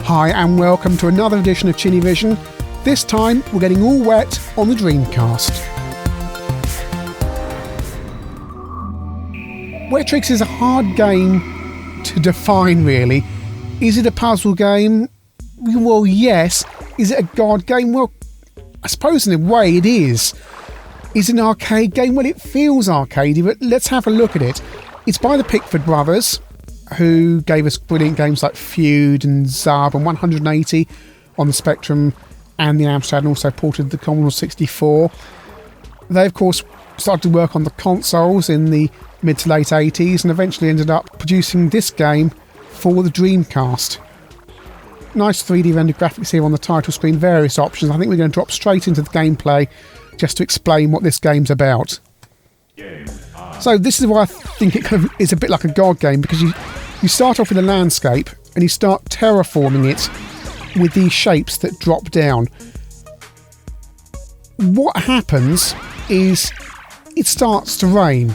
Hi and welcome to another edition of ChinnyVision. This time we're getting all wet on the Dreamcast. Wetrix is a hard game to define, really. Is it a puzzle game? Well, yes. Is it a god game? Well, I suppose in a way it is. Is it an arcade game? Well, it feels arcadey, but let's have a look at it. It's by the Pickford Brothers, who gave us brilliant games like Feud and Zub and 180 on the Spectrum and the Amstrad, and also ported the Commodore 64. They, of course, started to work on the consoles in the mid to late 80s and eventually ended up producing this game for the Dreamcast. Nice 3D rendered graphics here on the title screen, various options. I think we're going to drop straight into the gameplay just to explain what this game's about. So this is why I think it kind of is a bit like a god game, because you start off with a landscape and you start terraforming it with these shapes that drop down. What happens is it starts to rain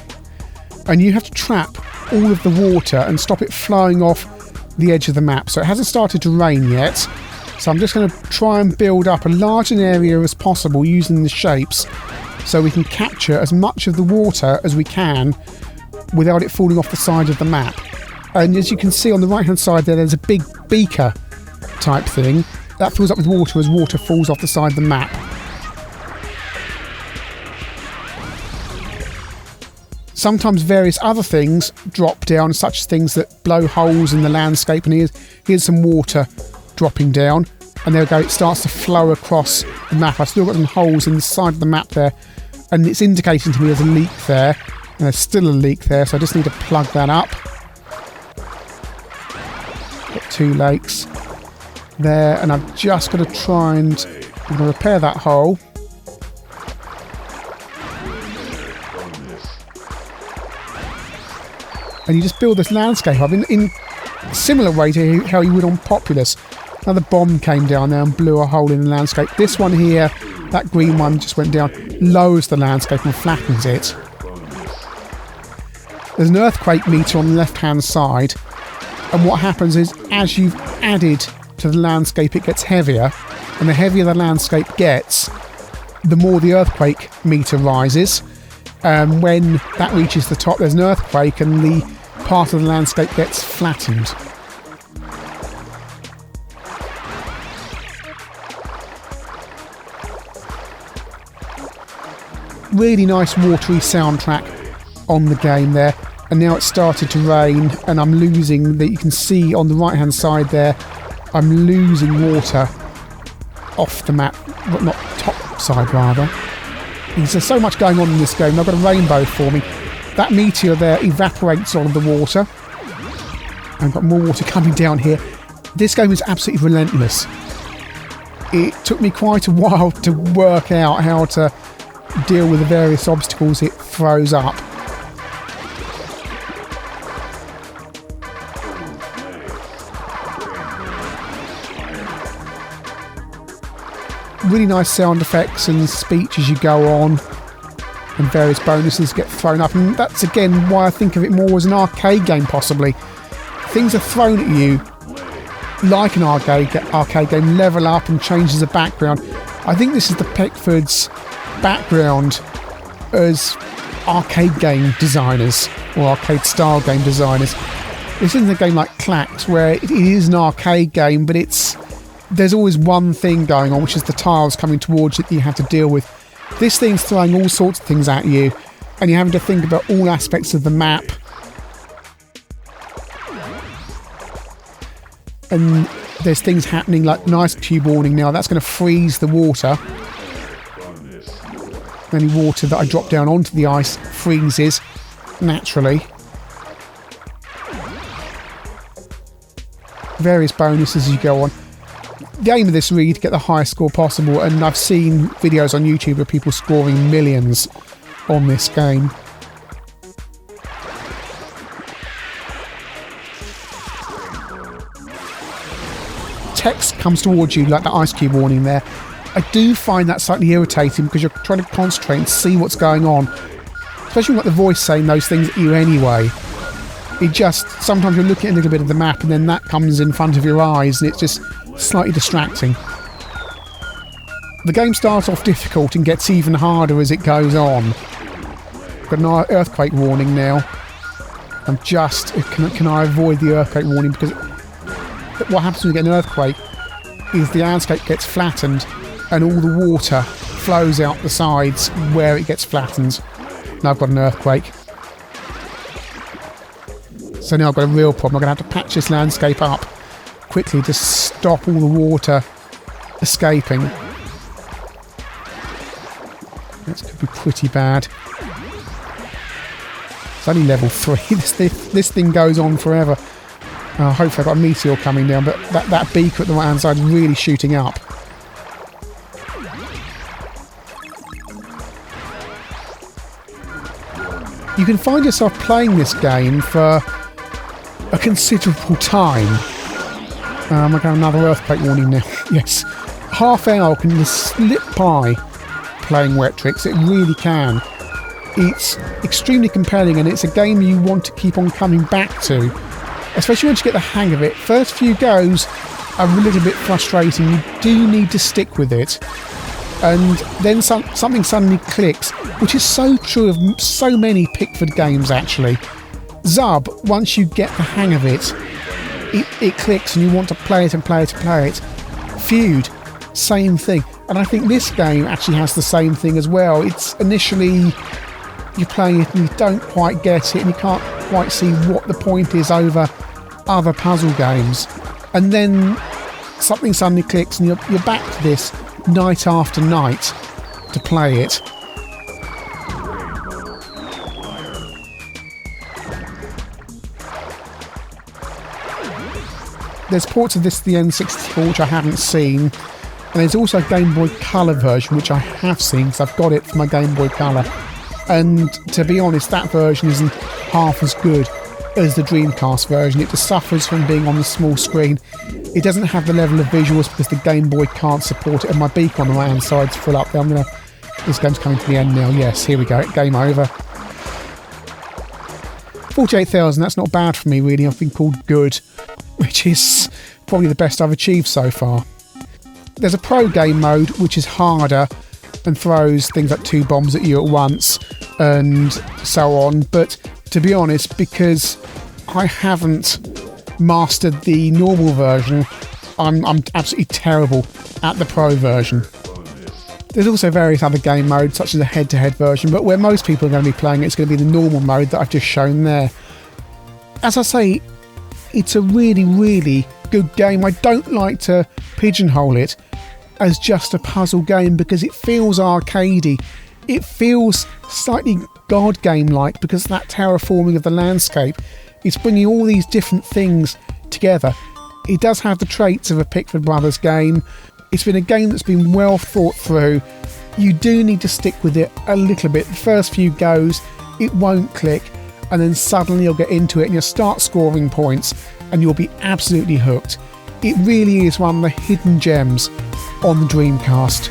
and you have to trap all of the water and stop it flowing off the edge of the map. So it hasn't started to rain yet, so I'm just going to try and build up a large an area as possible using the shapes so we can capture as much of the water as we can without it falling off the side of the map. And as you can see on the right hand side there's a big beaker type thing that fills up with water as water falls off the side of the map. Sometimes various other things drop down, such as things that blow holes in the landscape, and here's some water dropping down, and there we go, it starts to flow across the map. I've still got some holes in the side of the map there, and it's indicating to me there's a leak there, and there's still a leak there, so I just need to plug that up. Got two lakes there, and I've just got to try and I'm going to repair that hole. And you just build this landscape up in a similar way to how you would on Populous. Another bomb came down there and blew a hole in the landscape. This one here, that green one just went down, lowers the landscape and flattens it. There's an earthquake meter on the left hand side, and what happens is as you've added to the landscape it gets heavier, and the heavier the landscape gets, the more the earthquake meter rises. When that reaches the top there's an earthquake and the part of the landscape gets flattened. Really nice watery soundtrack on the game there, and now it's started to rain and I'm losing that. You can see on the right hand side there I'm losing water off the map, well, not top side rather. There's so much going on in this game. I've got a rainbow forming. That meteor there evaporates all of the water. I've got more water coming down here. This game is absolutely relentless. It took me quite a while to work out how to deal with the various obstacles it throws up. Really nice sound effects and speech as you go on, and various bonuses get thrown up, and that's again why I think of it more as an arcade game possibly. Things are thrown at you like an arcade game, level up and changes the background. I think this is the Pickford's background as arcade game designers or arcade style game designers. This isn't a game like Clacked where it is an arcade game, but there's always one thing going on, which is the tiles coming towards it that you have to deal with. This thing's throwing all sorts of things at you, and you're having to think about all aspects of the map. And there's things happening like an ice cube warning now. That's going to freeze the water. Any water that I drop down onto the ice freezes naturally. Various bonuses as you go on. The aim of this really to get the highest score possible, and I've seen videos on YouTube of people scoring millions on this game. Text comes towards you like the ice cube warning there. I do find that slightly irritating because you're trying to concentrate and see what's going on, especially with the voice saying those things at you anyway. It just, sometimes you're looking at a little bit of the map and then that comes in front of your eyes and it's just slightly distracting. The game starts off difficult and gets even harder as it goes on. Got an earthquake warning now. I'm just... Can I avoid the earthquake warning? Because what happens when you get an earthquake is the landscape gets flattened and all the water flows out the sides where it gets flattened. Now I've got an earthquake. So now I've got a real problem. I'm going to have to patch this landscape up quickly to stop all the water escaping. This could be pretty bad. It's only level 3. This thing goes on forever. Hopefully I've got a meteor coming down, but that beaker at the right hand side is really shooting up. You can find yourself playing this game for a considerable time. I got another earthquake warning now. Yes. Half hour can just slip by playing Wetrix. It really can. It's extremely compelling and it's a game you want to keep on coming back to. Especially once you get the hang of it. First few goes are a little bit frustrating. You do need to stick with it. And then something suddenly clicks, which is so true of so many Pickford games actually. Zub, once you get the hang of it, it clicks and you want to play it and play it and play it. Feud, same thing. And I think this game actually has the same thing as well. It's initially you're playing it and you don't quite get it and you can't quite see what the point is over other puzzle games. And then something suddenly clicks and you're back to this night after night to play it. There's ports of this to the N64 which I haven't seen, and there's also a Game Boy Color version which I have seen because I've got it for my Game Boy Color, and to be honest that version isn't half as good as the Dreamcast version. It just suffers from being on the small screen. It doesn't have the level of visuals because the Game Boy can't support it, and my beak on the right hand side's full up there. This game's coming to the end now. Yes, here we go, game over. 48,000, that's not bad for me really. I've been called good, which is probably the best I've achieved so far. There's a pro game mode which is harder and throws things like 2 bombs at you at once and so on, but to be honest, because I haven't mastered the normal version, I'm absolutely terrible at the pro version. There's also various other game modes such as a head-to-head version, but where most people are going to be playing it's going to be the normal mode that I've just shown there. As I say, it's a really, really good game. I don't like to pigeonhole it as just a puzzle game because it feels arcadey. It feels slightly God game-like because of that terraforming of the landscape. It's bringing all these different things together. It does have the traits of a Pickford Brothers game. It's been a game that's been well thought through. You do need to stick with it a little bit. The first few goes, it won't click, and then suddenly you'll get into it and you'll start scoring points and you'll be absolutely hooked. It really is one of the hidden gems on the Dreamcast.